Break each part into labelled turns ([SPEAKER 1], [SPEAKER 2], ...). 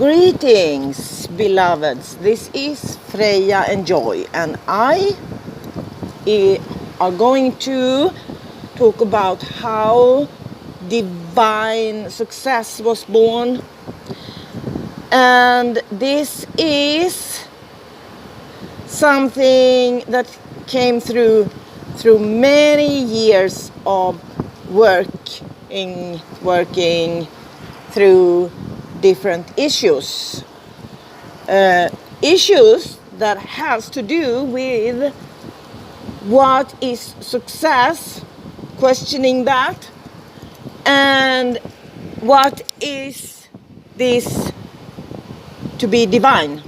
[SPEAKER 1] Greetings, beloveds. This is Freja Enjoy, and I are going to talk about how divine success was born. And this is something that came through many years of working through different issues that has to do with what is success, questioning that, and what is this to be divine,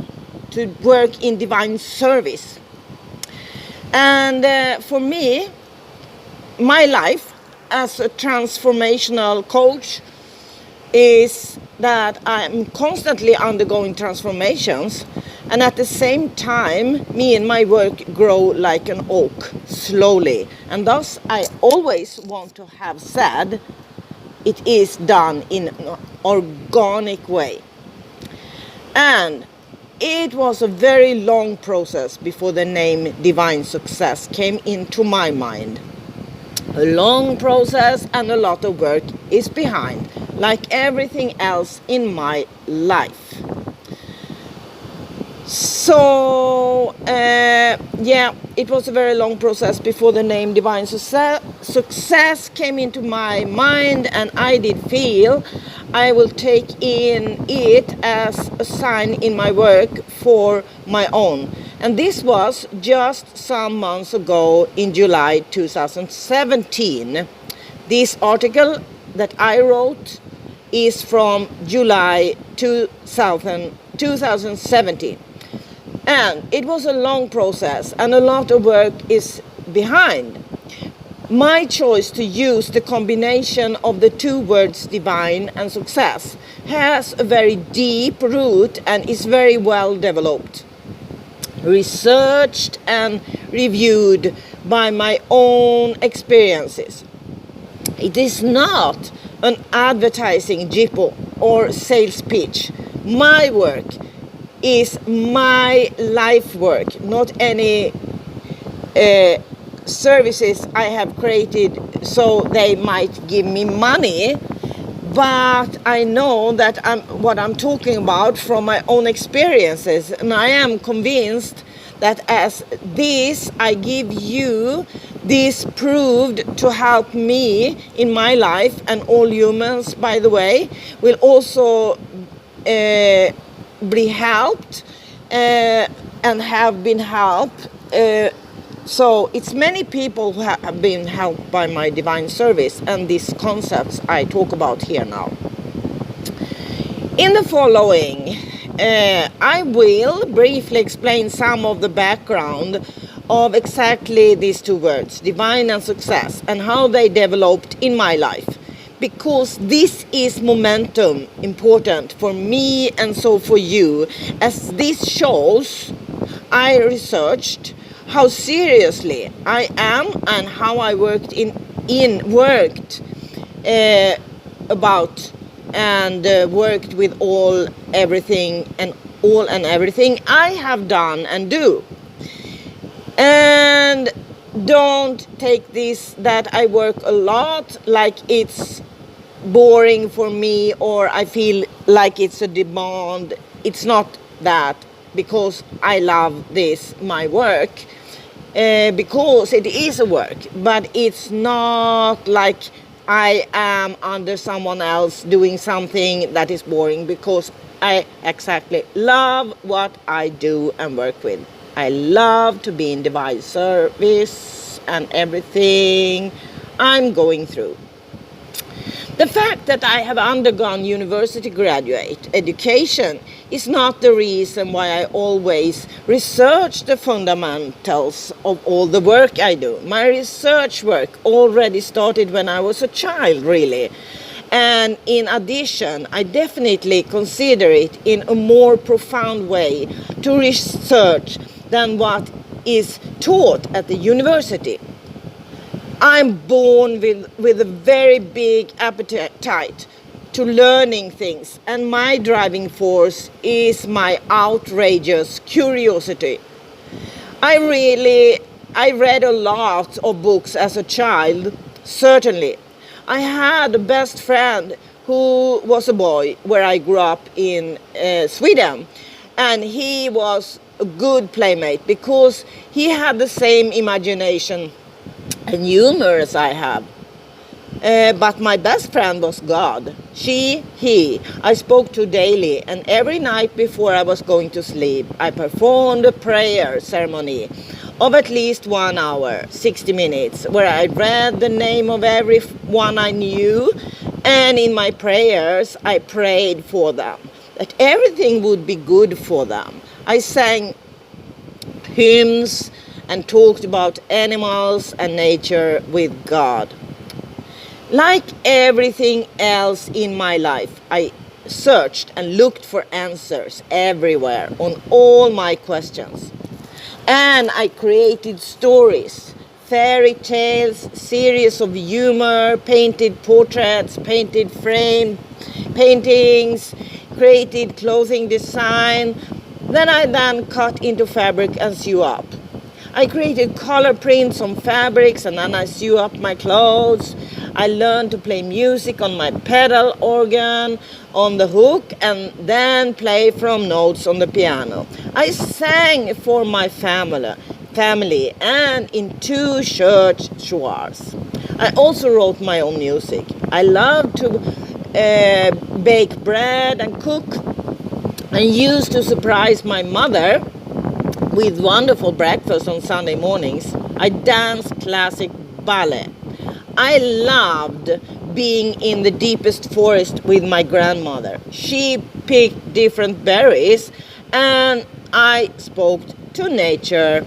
[SPEAKER 1] to work in divine service. And for me, my life as a transformational coach is that I'm constantly undergoing transformations, and at the same time me and my work grow like an oak, slowly, and thus I always want to have said it is done in an organic way. And it was a very long process before the name Divine Success came into my mind. A long process, and a lot of work is behind, like everything else in my life. So, it was a very long process before the name Divine Success came into my mind, and I did feel I will take in it as a sign in my work for my own. And this was just some months ago in July 2017. This article that I wrote is from July 2017. And it was a long process, and a lot of work is behind. My choice to use the combination of the two words divine and success has a very deep root and is very well developed, researched and reviewed by my own experiences. It is not an advertising jippo or sales pitch. My work is my life work, not any services I have created so they might give me money. But I know that what I'm talking about from my own experiences, and I am convinced that as this I give you, this proved to help me in my life, and all humans, by the way, will also be helped and have been helped. So it's many people who have been helped by my divine service and these concepts I talk about here now. In the following, I will briefly explain some of the background of exactly these two words, divine and success, and how they developed in my life. Because this is momentum important for me and so for you, as this shows I researched how seriously I am and how I worked worked with everything I have done and do. And don't take this that I work a lot like it's boring for me or I feel like it's a demand. It's not that, because I love my work, because it is a work, but it's not like I am under someone else doing something that is boring, because I exactly love what I do and work with. I love to be in divine service and everything I'm going through. The fact that I have undergone university graduate education is not the reason why I always research the fundamentals of all the work I do. My research work already started when I was a child, really. And in addition, I definitely consider it in a more profound way to research than what is taught at the university. I'm born with a very big appetite to learning things, and my driving force is my outrageous curiosity. I read a lot of books as a child, certainly. I had a best friend who was a boy where I grew up in Sweden, and he was a good playmate because he had the same imagination and humor as I have. But my best friend was God. He, I spoke to daily, and every night before I was going to sleep, I performed a prayer ceremony of at least 1 hour, 60 minutes, where I read the name of everyone I knew, and in my prayers, I prayed for them, that everything would be good for them. I sang hymns and talked about animals and nature with God. Like everything else in my life, I searched and looked for answers everywhere on all my questions. And I created stories, fairy tales, series of humor, painted portraits, painted frame paintings, created clothing design. Then I cut into fabric and sew up. I created color prints on fabrics, and then I sew up my clothes. I learned to play music on my pedal organ, on the hook, and then play from notes on the piano. I sang for my family and in 2 church choirs. I also wrote my own music. I love to bake bread and cook, and used to surprise my mother with wonderful breakfast on Sunday mornings. I danced classic ballet. I loved being in the deepest forest with my grandmother. She picked different berries, and I spoke to nature.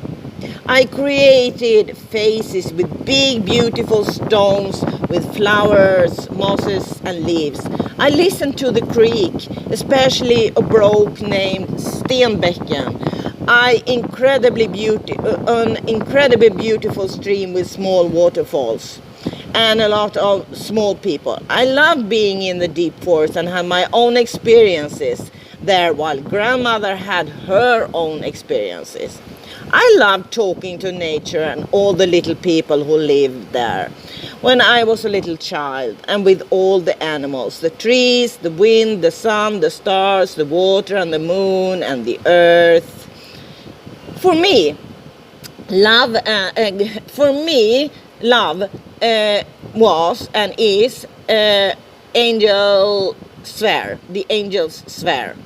[SPEAKER 1] I created vases with big, beautiful stones with flowers, mosses, and leaves. I listened to the creek, especially a brook named Stenbäcken. An incredibly beautiful stream with small waterfalls and a lot of small people. I love being in the deep forest and had my own experiences there, while grandmother had her own experiences. I loved talking to nature and all the little people who lived there when I was a little child, and with all the animals, the trees, the wind, the sun, the stars, the water and the moon and the earth. For me, love was and is angel sphere, the angel's sphere.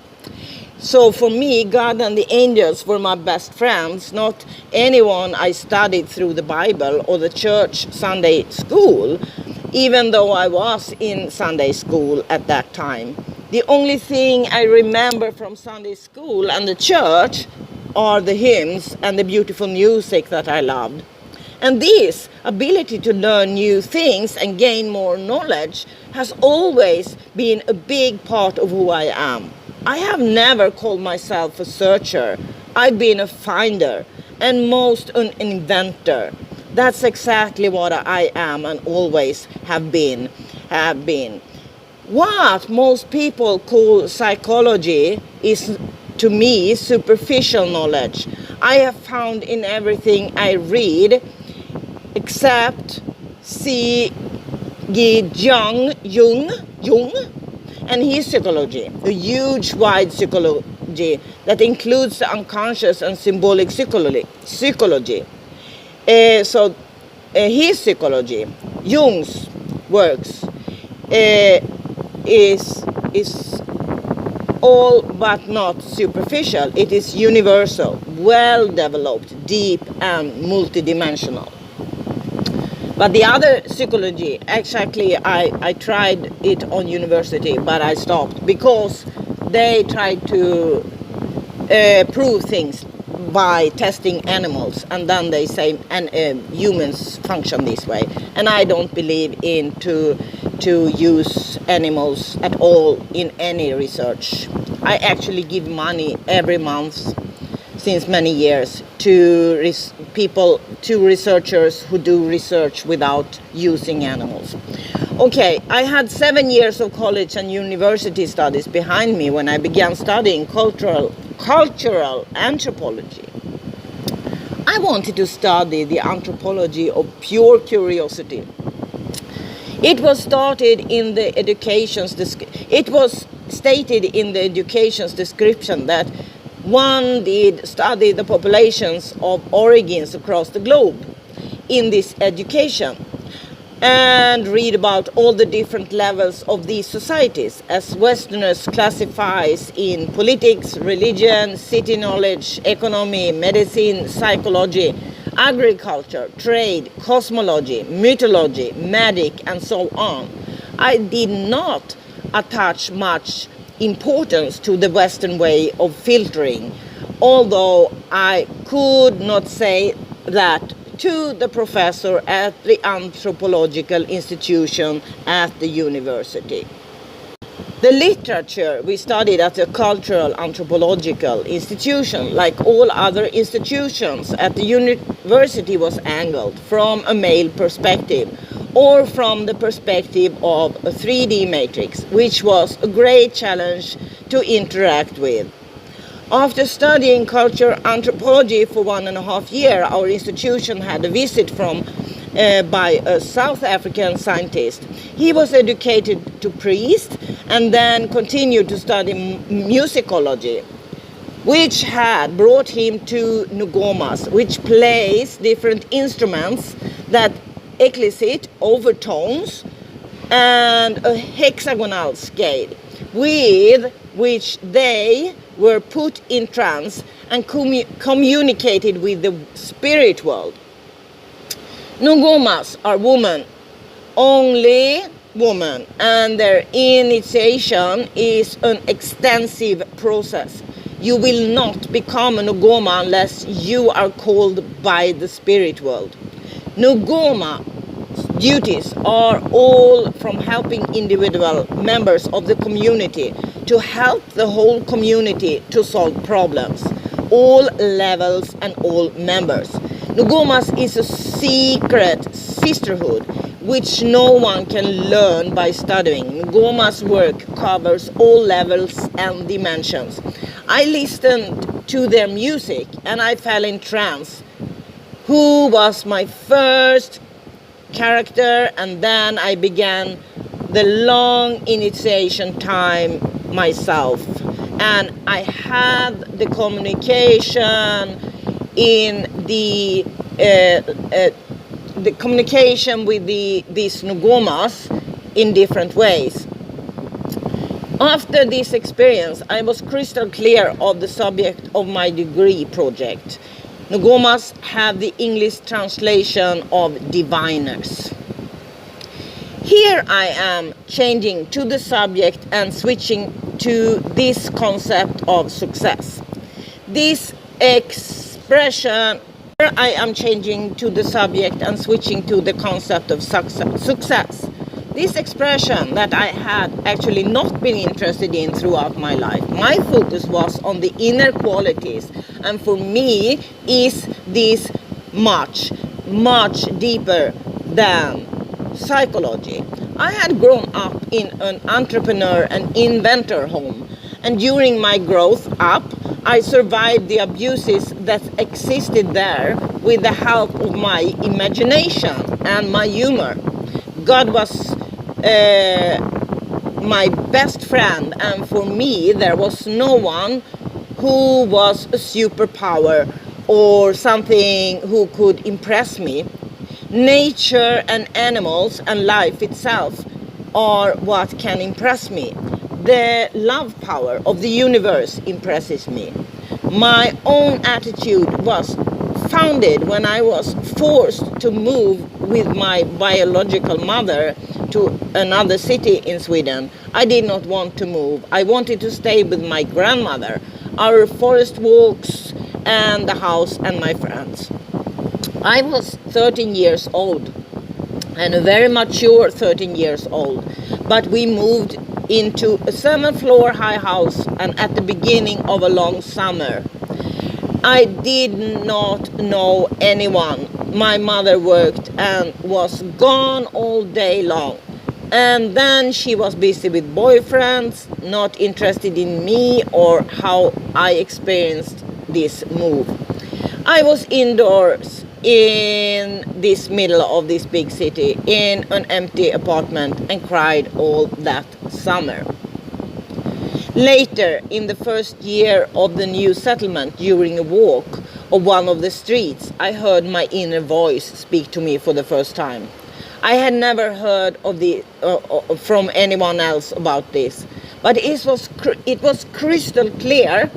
[SPEAKER 1] So for me, God and the angels were my best friends, not anyone I studied through the Bible or the church Sunday school, even though I was in Sunday school at that time. The only thing I remember from Sunday school and the church are the hymns and the beautiful music that I loved. And this ability to learn new things and gain more knowledge has always been a big part of who I am. I have never called myself a searcher. I've been a finder and most an inventor. That's exactly what I am and always have been. What most people call psychology is, to me, superficial knowledge I have found in everything I read, except C.G. Jung and his psychology, a huge, wide psychology that includes the unconscious and symbolic psychology. His psychology, Jung's works, is all but not superficial. It is universal, well developed, deep and multidimensional. But the other psychology, exactly, I tried it on university, but I stopped because they tried to prove things by testing animals, and then they say humans function this way. And I don't believe in to use animals at all in any research. I actually give money every month since many years to researchers who do research without using animals. Okay, I had 7 years of college and university studies behind me when I began studying cultural anthropology. I wanted to study the anthropology of pure curiosity. It was stated in the education's description that one did study the populations of origins across the globe in this education and read about all the different levels of these societies as Westerners classifies in politics, religion, city knowledge, economy, medicine, psychology, agriculture, trade, cosmology, mythology, magic, and so on. I did not attach much importance to the Western way of filtering, although I could not say that to the professor at the anthropological institution at the university. The literature we studied at the cultural anthropological institution, like all other institutions at the university, was angled from a male perspective or from the perspective of a 3D matrix, which was a great challenge to interact with. After studying cultural anthropology for 1.5 years, our institution had a visit by a South African scientist. He was educated to priest and then continued to study musicology, which had brought him to nguomas, which plays different instruments that elicit overtones and a hexagonal scale, with which they were put in trance and communicated with the spirit world. Nguomas are women, only women, and their initiation is an extensive process. You will not become a nguoma unless you are called by the spirit world. Nguoma duties are all from helping individual members of the community to help the whole community to solve problems, all levels and all members. Nguomas is a secret sisterhood which no one can learn by studying. Nguomas' work covers all levels and dimensions. I listened to their music and I fell in trance. Who was my first character, and then I began the long initiation time myself, and I had the communication in the communication with these nguomas in different ways. After this experience, I was crystal clear of the subject of my degree project. Nguomas have the English translation of diviners. Here I am changing to the subject and switching to this concept of success. This expression, here I am changing to the subject and switching to the concept of success. This expression that I had actually not been interested in throughout my life. My focus was on the inner qualities, and for me is this much deeper than psychology. I had grown up in an entrepreneur and inventor home, and during my growth up, I survived the abuses that existed there with the help of my imagination and my humor. God was my best friend, and for me there was no one who was a superpower or something who could impress me. Nature and animals and life itself are what can impress me. The love power of the universe impresses me. My own attitude was founded when I was forced to move with my biological mother to another city in Sweden. I did not want to move. I wanted to stay with my grandmother, our forest walks, and the house and my friends. I was 13 years old, and a very mature 13 years old, but we moved into a 7-floor high house, and at the beginning of a long summer. I did not know anyone. My mother worked and was gone all day long. And then she was busy with boyfriends, not interested in me or how I experienced this move. I was indoors in this middle of this big city in an empty apartment and cried all that summer. Later, in the first year of the new settlement, during a walk of one of the streets, I heard my inner voice speak to me for the first time. I had never heard from anyone else about this, but it was crystal clear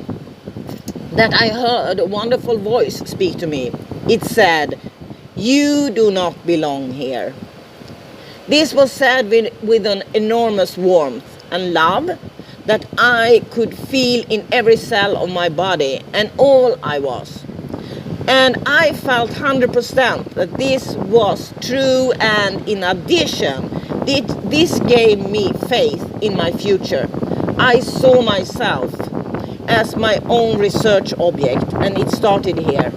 [SPEAKER 1] that I heard a wonderful voice speak to me. It said, "You do not belong here." This was said with an enormous warmth and love that I could feel in every cell of my body and all I was. And I felt 100% that this was true, and in addition, this gave me faith in my future. I saw myself as my own research object, and it started here.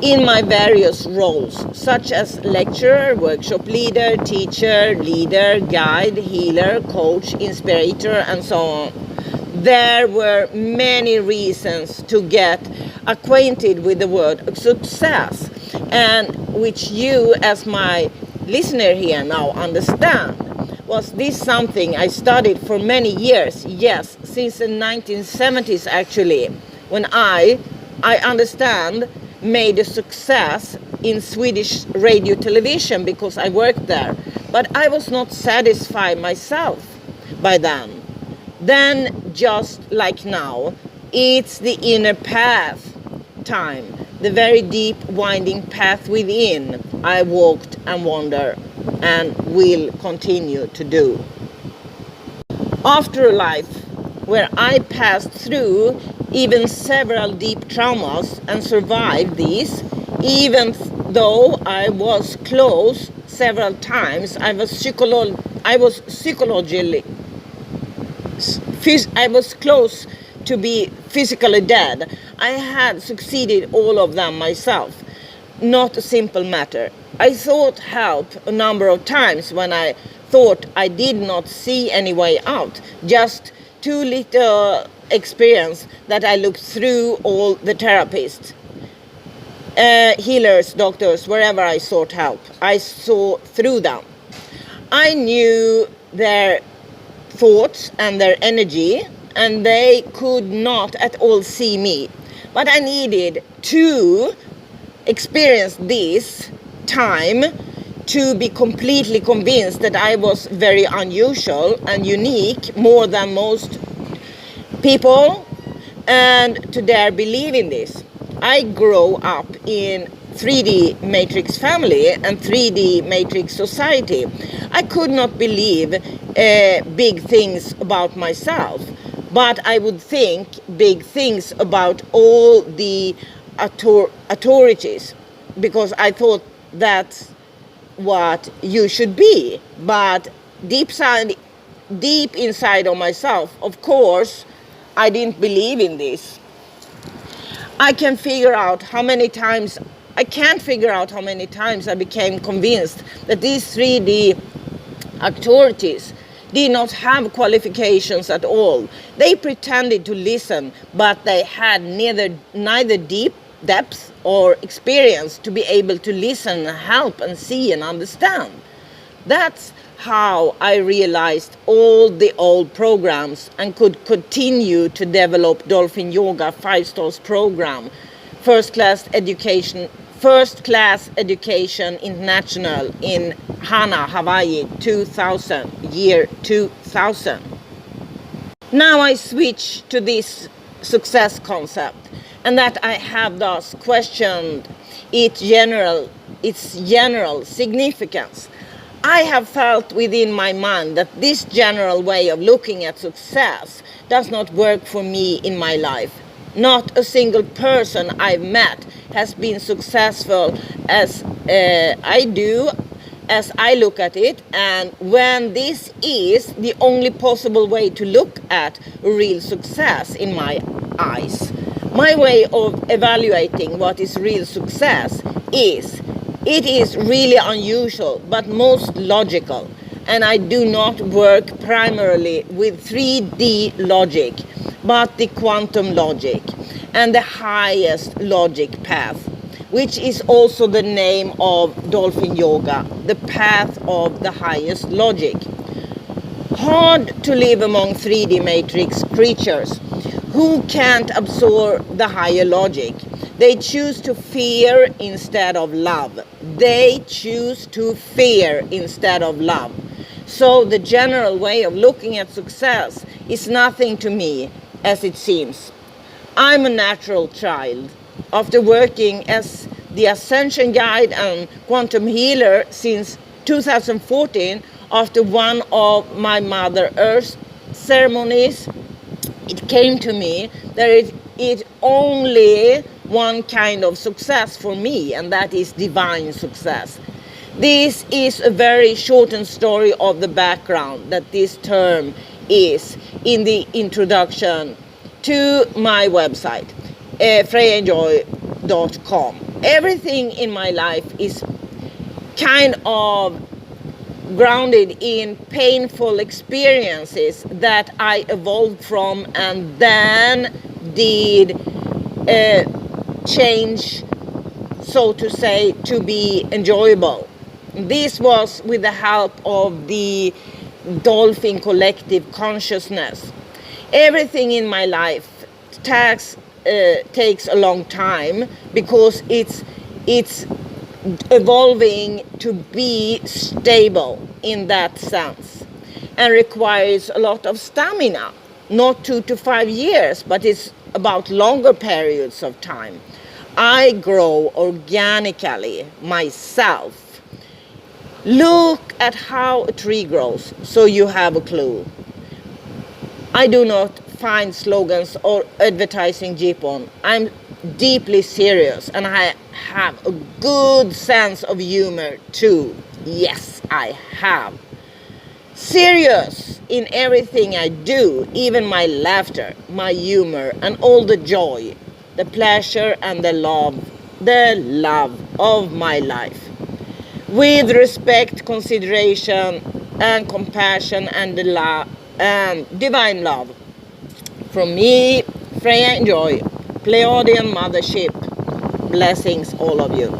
[SPEAKER 1] In my various roles, such as lecturer, workshop leader, teacher, leader, guide, healer, coach, inspirator, and so on. There were many reasons to get acquainted with the word success, and which you as my listener here now understand. Was this something I studied for many years? Yes, since the 1970s actually, when I understand, made a success in Swedish radio television because I worked there. But I was not satisfied myself by then. Then, just like now, it's the inner path time, the very deep winding path within I walked and wandered and will continue to do. After a life where I passed through even several deep traumas and survived these, even though I was close several times, I was close to be physically dead. I had succeeded all of them myself. Not a simple matter. I sought help a number of times when I thought I did not see any way out. Just too little experience that I looked through all the therapists, healers, doctors, wherever I sought help. I saw through them. I knew their thoughts and their energy, and they could not at all see me. But I needed to experience this time to be completely convinced that I was very unusual and unique, more than most people, and to dare believe in this. I grew up in 3D matrix family and 3D matrix society. I could not believe big things about myself, but I would think big things about all the authorities, because I thought that's what you should be. But deep inside of myself, of course, I didn't believe in this. I can't figure out how many times I became convinced that these 3D authorities did not have qualifications at all. They pretended to listen, but they had neither deep depth or experience to be able to listen and help and see and understand. That's how I realized all the old programs and could continue to develop Dolphin Yoga 5 Stars program, First Class Education International in Hana, Hawaii, 2000. Now I switch to this success concept, and that I have thus questioned its general significance. I have felt within my mind that this general way of looking at success does not work for me in my life. Not a single person I've met has been successful as I do, as I look at it, and when this is the only possible way to look at real success in my eyes. My way of evaluating what is real success is, it is really unusual but most logical. and I do not work primarily with 3D logic, but the quantum logic and the highest logic path, which is also the name of dolphin yoga, the path of the highest logic. Hard to live among 3D matrix creatures who can't absorb the higher logic. They choose to fear instead of love. They choose to fear instead of love. So the general way of looking at success is nothing to me as it seems. I'm a natural child. After working as the Ascension Guide and Quantum Healer since 2014, after one of my Mother Earth ceremonies, it came to me that it is only one kind of success for me, and that is divine success. This is a very shortened story of the background that this term is in the introduction to my website, frejaenjoy.com. Everything in my life is kind of grounded in painful experiences that I evolved from and then did change, so to say, to be enjoyable. This was with the help of the dolphin collective consciousness. Everything in my life takes a long time because it's evolving to be stable in that sense and requires a lot of stamina, not 2 to 5 years, but it's about longer periods of time. I grow organically myself. Look at how a tree grows so you have a clue. I do not find slogans or advertising Jeepon. I'm deeply serious and I have a good sense of humor too. Yes, I have. Serious in everything I do, even my laughter, my humor, and all the joy, the pleasure and the love of my life. With respect, consideration, and compassion and divine love. From me, Freja Enjoy, Pleiadian Mothership. Blessings all of you.